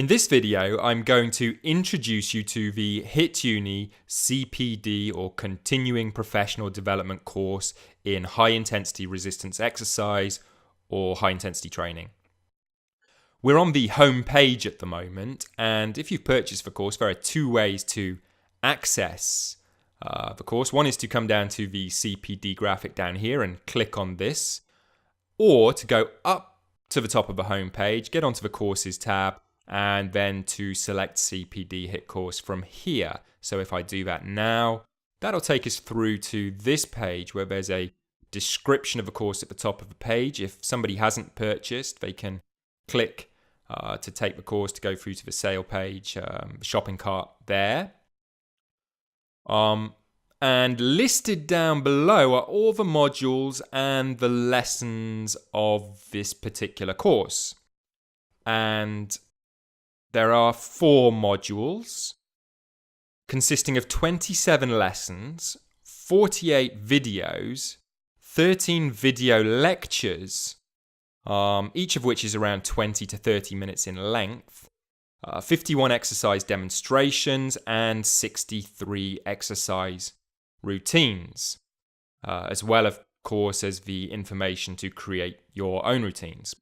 In this video, I'm going to introduce you to the HITuni CPD or Continuing Professional Development course in High Intensity Resistance Exercise or High Intensity Training. We're on the home page at the moment, and if you've purchased the course, there are two ways to access the course. One is to come down to the CPD graphic down here and click on this, or to go up to the top of the home page, get onto the Courses tab, and then to select CPD HIT course from here. So if I do that now, that'll take us through to this page where there's a description of the course at the top of the page. If somebody hasn't purchased, they can click to take the course to go through to the sale page, the shopping cart there. And listed down below are all the modules and the lessons of this particular course. And there are 4 modules consisting of 27 lessons, 48 videos, 13 video lectures, each of which is around 20 to 30 minutes in length, 51 exercise demonstrations, and 63 exercise routines, as well, of course, as the information to create your own routines.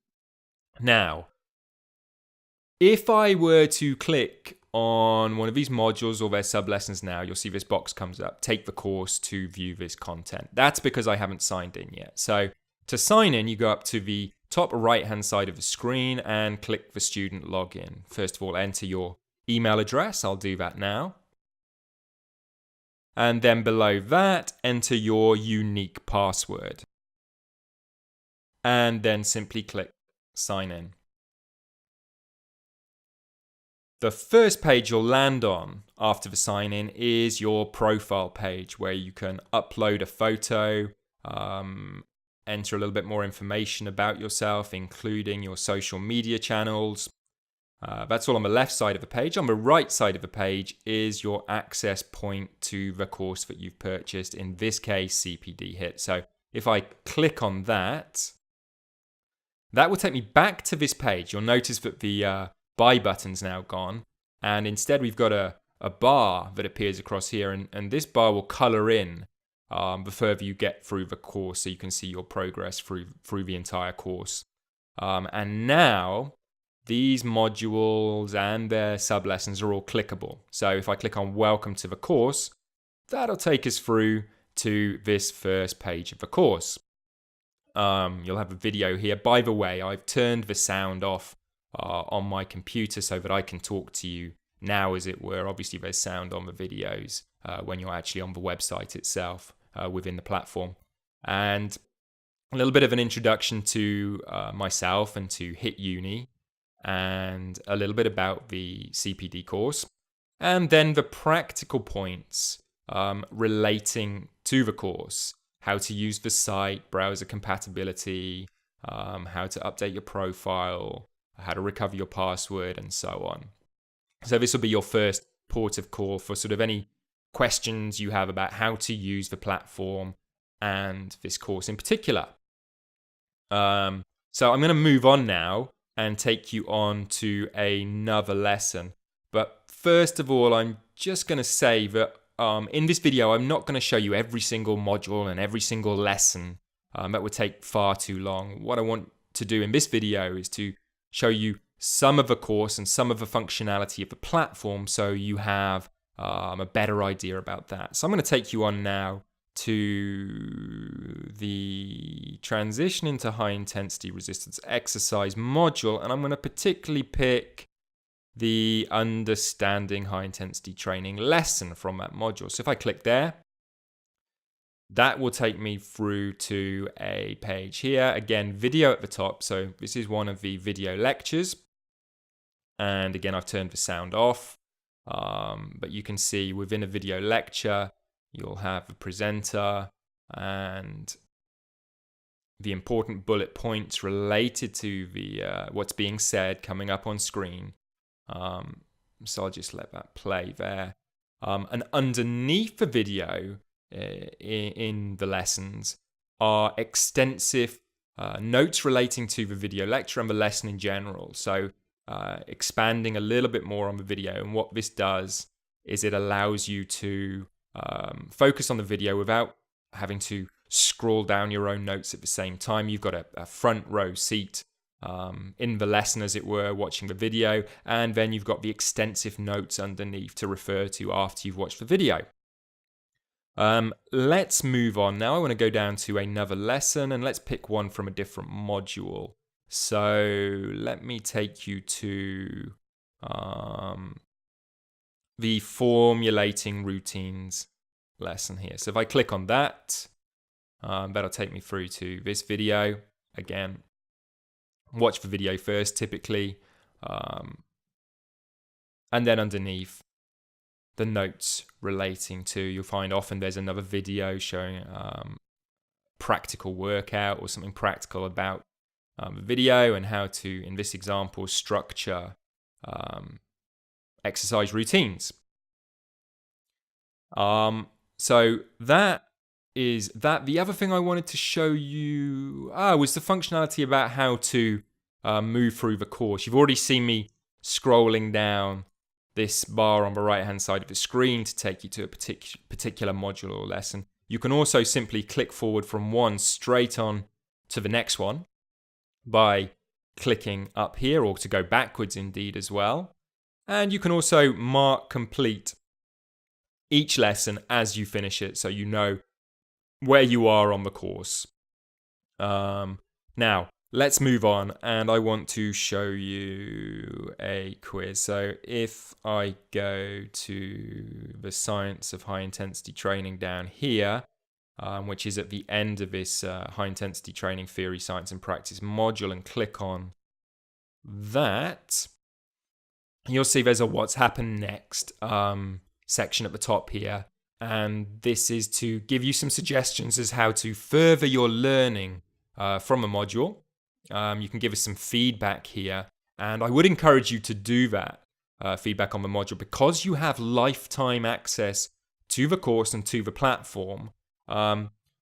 Now, if I were to click on one of these modules or their sub-lessons now, you'll see this box comes up, take the course to view this content. That's because I haven't signed in yet. So to sign in, you go up to the top right-hand side of the screen and click the student login. First of all, enter your email address. I'll do that now. And then below that, enter your unique password. And then simply click sign in. The first page you'll land on after the sign in is your profile page, where you can upload a photo, enter a little bit more information about yourself, including your social media channels. That's all on the left side of the page. On the right side of the page is your access point to the course that you've purchased, in this case CPD HIT. So if I click on that, that will take me back to this page. You'll notice that the buy button's now gone, and instead we've got a bar that appears across here, and this bar will color in the further you get through the course, so you can see your progress through the entire course. And now these modules and their sub-lessons are all clickable. So if I click on Welcome to the course, that'll take us through to this first page of the course. You'll have a video here. By the way, I've turned the sound off on my computer so that I can talk to you now, as it were. Obviously, there's sound on the videos when you're actually on the website itself within the platform. And a little bit of an introduction to myself and to HITuni, and a little bit about the CPD course, and then the practical points relating to the course: how to use the site, browser compatibility, how to update your profile, how to recover your password, and so on. So this will be your first port of call for sort of any questions you have about how to use the platform and this course in particular. So I'm going to move on now and take you on to another lesson. But first of all, I'm just going to say that in this video, I'm not going to show you every single module and every single lesson. That would take far too long. What I want to do in this video is to show you some of the course and some of the functionality of the platform, so you have a better idea about that. So I'm going to take you on now to the Transition into High Intensity Resistance Exercise module, and I'm going to particularly pick the Understanding High Intensity Training lesson from that module. So if I click there, that will take me through to a page here. Again, video at the top. So this is one of the video lectures. And again, I've turned the sound off. But you can see within a video lecture, you'll have the presenter and the important bullet points related to the what's being said coming up on screen. So I'll just let that play there. And underneath the video, in the lessons, are extensive notes relating to the video lecture and the lesson in general. So expanding a little bit more on the video. And what this does is it allows you to focus on the video without having to scroll down your own notes at the same time. You've got a front row seat in the lesson, as it were, watching the video, and then you've got the extensive notes underneath to refer to after you've watched the video. Let's move on now. I want to go down to another lesson, and let's pick one from a different module. So let me take you to the formulating routines lesson here. So if I click on that, that'll take me through to this video. Again, watch the video first typically, and then underneath the notes relating to, you'll find often there's another video showing practical workout or something practical about the video and how to, in this example, structure exercise routines. So that is that. The other thing I wanted to show you was the functionality about how to move through the course. You've already seen me scrolling down this bar on the right hand side of the screen to take you to a particular module or lesson. You can also simply click forward from one straight on to the next one by clicking up here, or to go backwards indeed as well. And you can also mark complete each lesson as you finish it, so you know where you are on the course. Now, let's move on, and I want to show you a quiz. So if I go to the Science of High Intensity Training down here, which is at the end of this High Intensity Training Theory, Science and Practice module, and click on that, you'll see there's a What's Happened Next section at the top here. And this is to give you some suggestions as how to further your learning from a module. You can give us some feedback here, and I would encourage you to do that feedback on the module, because you have lifetime access to the course and to the platform.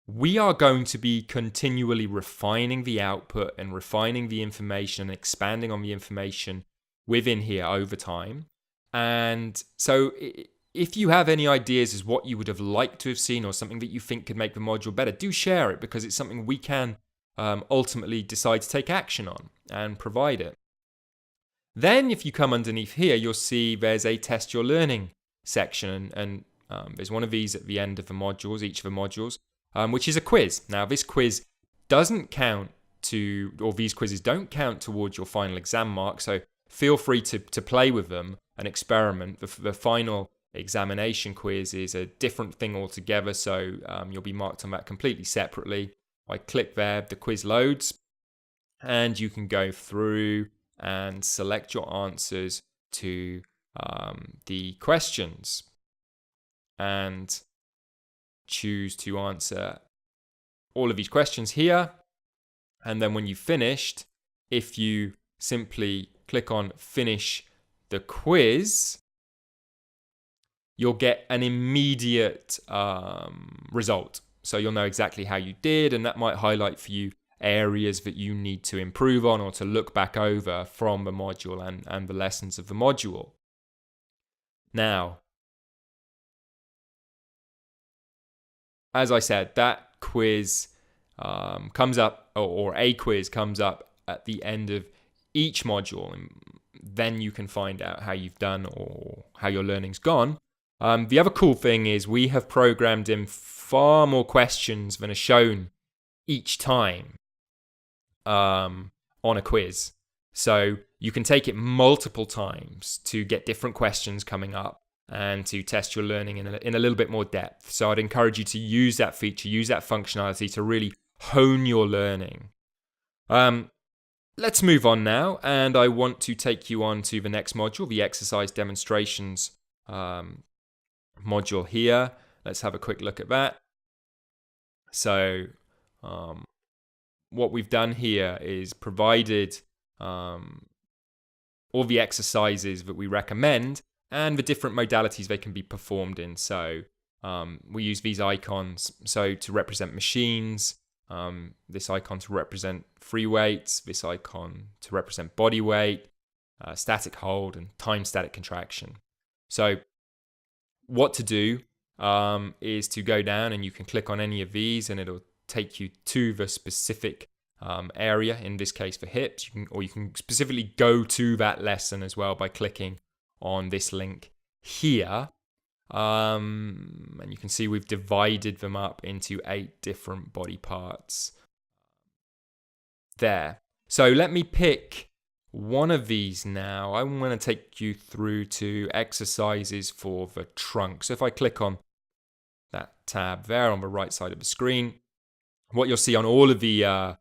We are going to be continually refining the output and refining the information and expanding on the information within here over time. And so if you have any ideas as what you would have liked to have seen, or something that you think could make the module better, do share it, because it's something we can ultimately decide to take action on and provide it. Then if you come underneath here, you'll see there's a Test Your Learning section, and there's one of these at the end of the modules, each of the modules, which is a quiz. Now this quiz doesn't count to, or these quizzes don't count towards your final exam mark, so feel free to play with them and experiment. The final examination quiz is a different thing altogether, so you'll be marked on that completely separately. I click there, the quiz loads, and you can go through and select your answers to the questions and choose to answer all of these questions here. And then when you've finished, if you simply click on Finish the Quiz, you'll get an immediate result. So you'll know exactly how you did, and that might highlight for you areas that you need to improve on or to look back over from the module and the lessons of the module. Now, as I said, that quiz comes up, or a quiz comes up at the end of each module, and then you can find out how you've done or how your learning's gone. The other cool thing is we have programmed in far more questions than are shown each time on a quiz. So you can take it multiple times to get different questions coming up and to test your learning in a little bit more depth. So I'd encourage you to use that feature, use that functionality to really hone your learning. Let's move on now, and I want to take you on to the next module, the exercise demonstrations module here. Let's have a quick look at that. So what we've done here is provided all the exercises that we recommend and the different modalities they can be performed in. So we use these icons to represent machines, this icon to represent free weights, this icon to represent body weight, static hold, and time static contraction. So what to do is to go down, and you can click on any of these and it'll take you to the specific area, in this case for hips. You can specifically go to that lesson as well by clicking on this link here. And you can see we've divided them up into 8 different body parts there. So let me pick one of these now. I want to take you through to exercises for the trunk. So if I click on that tab there on the right side of the screen, what you'll see on all of the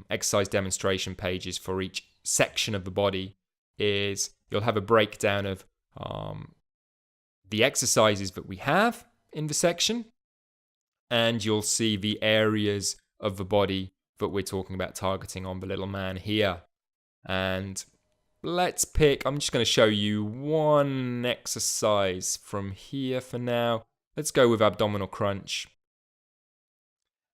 exercise demonstration pages for each section of the body is you'll have a breakdown of the exercises that we have in the section, and you'll see the areas of the body that we're talking about targeting on the little man here. And let's pick, I'm just going to show you one exercise from here for now. Let's go with abdominal crunch.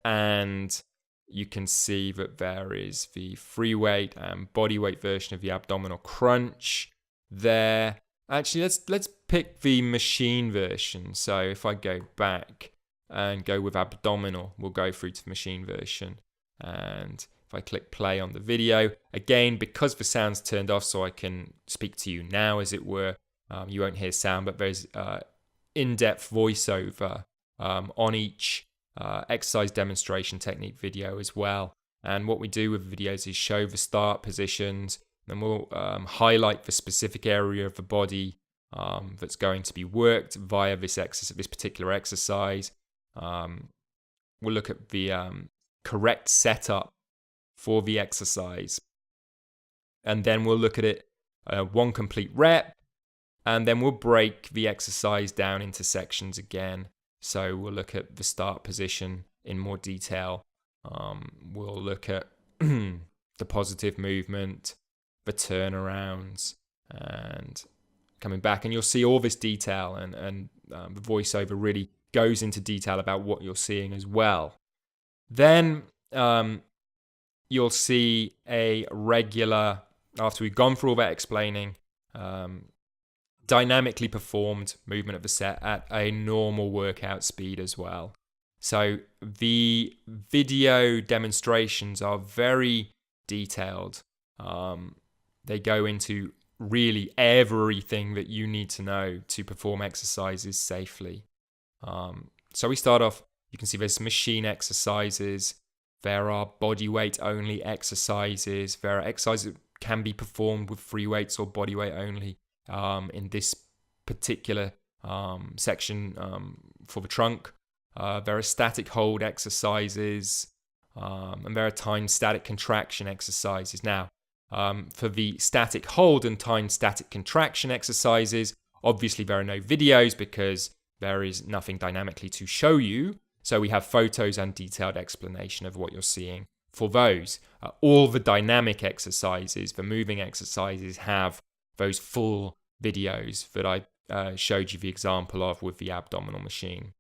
And you can see that there is the free weight and body weight version of the abdominal crunch there. Actually, let's pick the machine version. So if I go back and go with abdominal, we'll go through to the machine version. And if I click play on the video, again, because the sound's turned off so I can speak to you now, as it were, you won't hear sound, but there's in-depth voiceover on each exercise demonstration technique video as well. And what we do with videos is show the start positions, and we'll highlight the specific area of the body that's going to be worked via this particular exercise. We'll look at the correct setup for the exercise, and then we'll look at it one complete rep, and then we'll break the exercise down into sections again. So we'll look at the start position in more detail. We'll look at the positive movement, the turnarounds, and coming back. And you'll see all this detail, and the voiceover really goes into detail about what you're seeing as well. Then you'll see a regular, after we've gone through all that explaining, dynamically performed movement of the set at a normal workout speed as well. So the video demonstrations are very detailed. They go into really everything that you need to know to perform exercises safely. So we start off, you can see there's machine exercises. There are body weight only exercises. There are exercises that can be performed with free weights or body weight only. In this particular section for the trunk, there are static hold exercises, and there are time static contraction exercises. Now, for the static hold and time static contraction exercises, obviously there are no videos because there is nothing dynamically to show you. So we have photos and detailed explanation of what you're seeing for those. All the dynamic exercises, the moving exercises, have those full videos that I showed you the example of with the abdominal machine.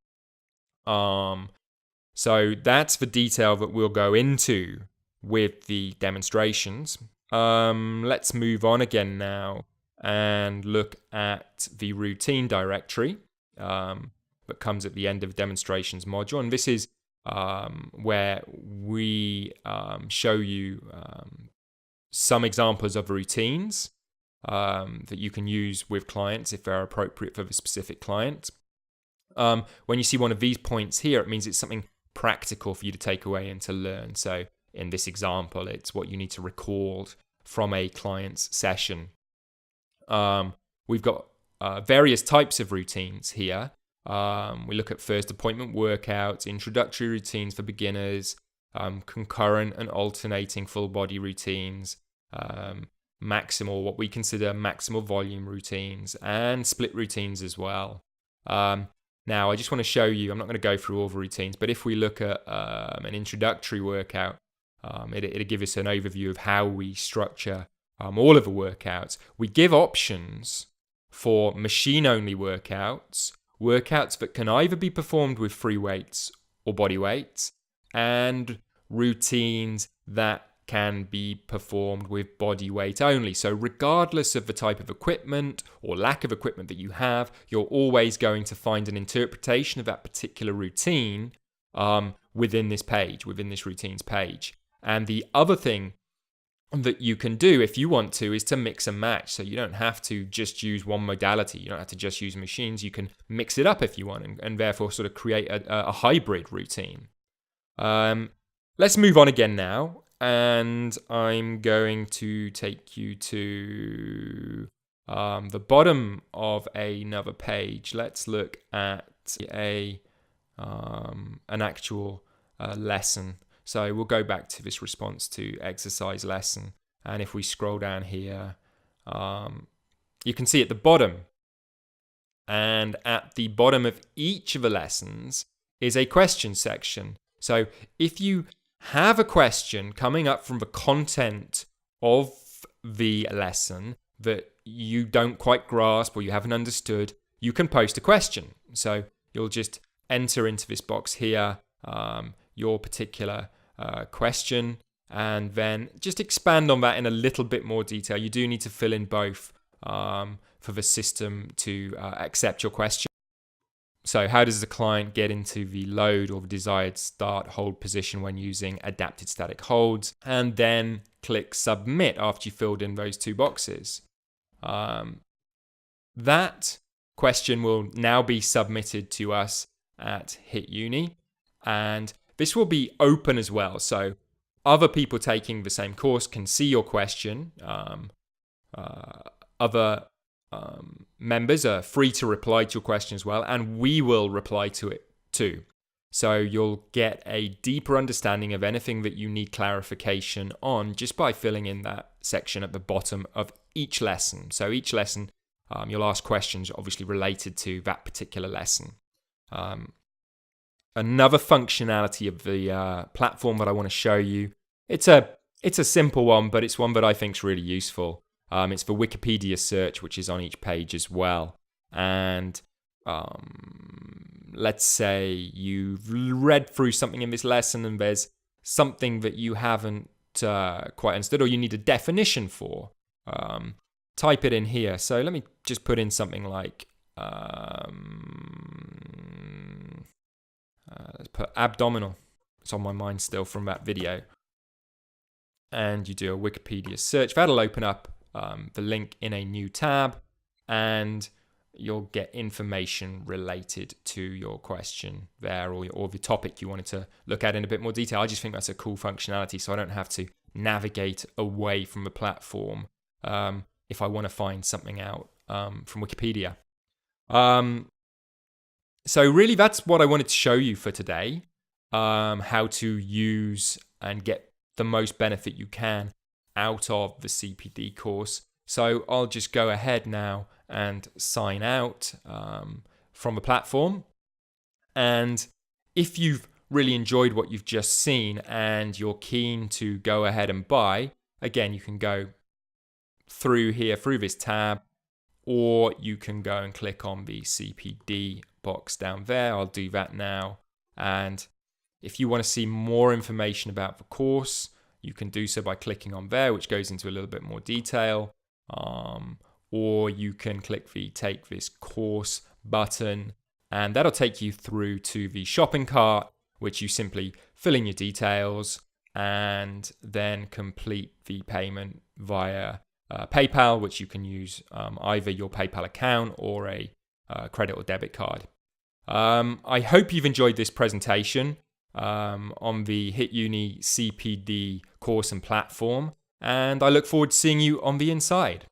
So that's the detail that we'll go into with the demonstrations. Let's move on again now and look at the routine directory that comes at the end of the demonstrations module. And this is where we show you some examples of routines that you can use with clients if they're appropriate for the specific client. When you see one of these points here, it means it's something practical for you to take away and to learn. So in this example, it's what you need to record from a client's session. We've got various types of routines here. We look at first appointment workouts, introductory routines for beginners, concurrent and alternating full body routines, what we consider maximal volume routines, and split routines as well. Now, I just want to show you, I'm not going to go through all the routines, but if we look at an introductory workout, it'll give us an overview of how we structure all of the workouts. We give options for machine-only workouts that can either be performed with free weights or body weights, and routines that can be performed with body weight only. So regardless of the type of equipment or lack of equipment that you have, you're always going to find an interpretation of that particular routine within this page, within this routines page. And the other thing that you can do if you want to is to mix and match. So you don't have to just use one modality. You don't have to just use machines. You can mix it up if you want and therefore sort of create a hybrid routine. Let's move on again now. And I'm going to take you to the bottom of another page. Let's look at an actual lesson. So we'll go back to this response to exercise lesson. And if we scroll down here, you can see at the bottom. And at the bottom of each of the lessons is a question section. So if you have a question coming up from the content of the lesson that you don't quite grasp or you haven't understood, you can post a question. So you'll just enter into this box here your particular question and then just expand on that in a little bit more detail. You do need to fill in both for the system to accept your question. So how does the client get into the load or the desired start hold position when using adapted static holds? And then click submit after you filled in those two boxes. That question will now be submitted to us at HITuni, and this will be open as well. So other people taking the same course can see your question. Other members are free to reply to your question as well, and we will reply to it too. So you'll get a deeper understanding of anything that you need clarification on just by filling in that section at the bottom of each lesson. So each lesson, you'll ask questions obviously related to that particular lesson. Another functionality of the platform that I want to show you, it's a simple one, but it's one that I think is really useful. It's the Wikipedia search, which is on each page as well. And let's say you've read through something in this lesson and there's something that you haven't quite understood or you need a definition for. Type it in here. So let me just put in something like, let's put abdominal. It's on my mind still from that video. And you do a Wikipedia search. That'll open up the link in a new tab, and you'll get information related to your question there or the topic you wanted to look at in a bit more detail. I just think that's a cool functionality, so I don't have to navigate away from the platform if I want to find something out from Wikipedia. So really that's what I wanted to show you for today, how to use and get the most benefit you can out of the CPD course. So I'll just go ahead now and sign out from the platform. And if you've really enjoyed what you've just seen and you're keen to go ahead and buy, again, you can go through here, through this tab, or you can go and click on the CPD box down there. I'll do that now. And if you want to see more information about the course, you can do so by clicking on there, which goes into a little bit more detail. Or you can click the Take This Course button, and that'll take you through to the shopping cart, which you simply fill in your details and then complete the payment via PayPal, which you can use either your PayPal account or a credit or debit card. I hope you've enjoyed this presentation on the HITuni CPD course and platform, and I look forward to seeing you on the inside.